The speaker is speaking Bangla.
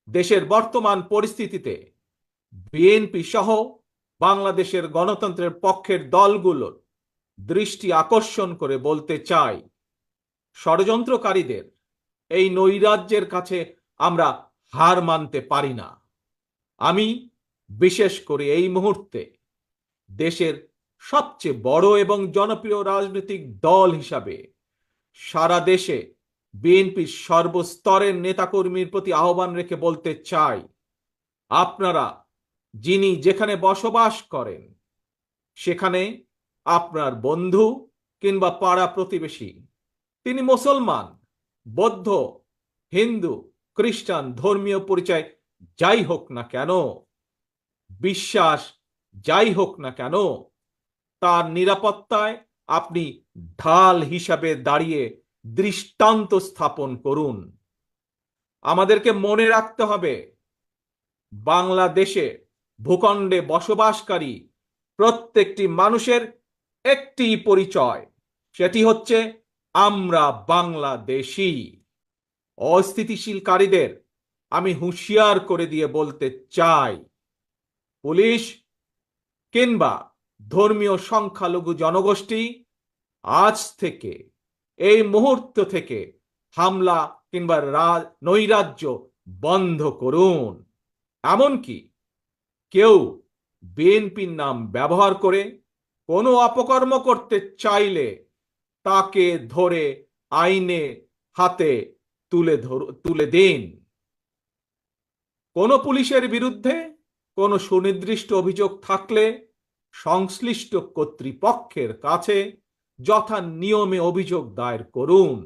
দেশের বর্তমান পরিস্থিতিতে বিএনপি সহ বাংলাদেশের গণতন্ত্রের পক্ষের দলগুলোর দৃষ্টি আকর্ষণ করে বলতে চাই, ষড়যন্ত্রকারীদের এই নৈরাজ্যের কাছে আমরা হার মানতে পারি না। আমি বিশেষ করে এই মুহূর্তে দেশের সবচেয়ে বড় এবং জনপ্রিয় রাজনৈতিক দল হিসাবে সারা দেশে বিএনপির সর্বস্তরের নেতাকর্মীর প্রতি আহ্বান রেখে বলতে চাই, আপনারা যিনি যেখানে বসবাস করেন সেখানে আপনার বন্ধু কিংবা পাড়া প্রতিবেশী, তিনি মুসলমান, বৌদ্ধ, হিন্দু, খ্রিস্টান, ধর্মীয় পরিচয় যাই হোক না কেন, বিশ্বাস যাই হোক না কেন, তার নিরাপত্তায় আপনি ঢাল হিসাবে দাঁড়িয়ে দৃষ্টান্ত স্থাপন করুন। আমাদেরকে মনে রাখতে হবে, বাংলাদেশে ভূখণ্ডে বসবাসকারী প্রত্যেকটি মানুষের একটি পরিচয়, সেটি হচ্ছে আমরা বাংলাদেশী। অস্থিতিশীলকারীদের আমি হুঁশিয়ার করে দিয়ে বলতে চাই, পুলিশ কিংবা ধর্মীয় সংখ্যালঘু জনগোষ্ঠী আজ থেকে, এই মুহূর্ত থেকে হামলা কিংবা নৈরাজ্য বন্ধ করুন। এমনকি কেউ বিএনপির নাম ব্যবহার করে কোনো অপকর্ম করতে চাইলে তাকে ধরে আইনে হাতে তুলে দিন। কোনো পুলিশের বিরুদ্ধে কোনো সুনির্দিষ্ট অভিযোগ থাকলে সংশ্লিষ্ট কর্তৃপক্ষের কাছে যথা নিয়মে অভিযোগ দায়ের করুন।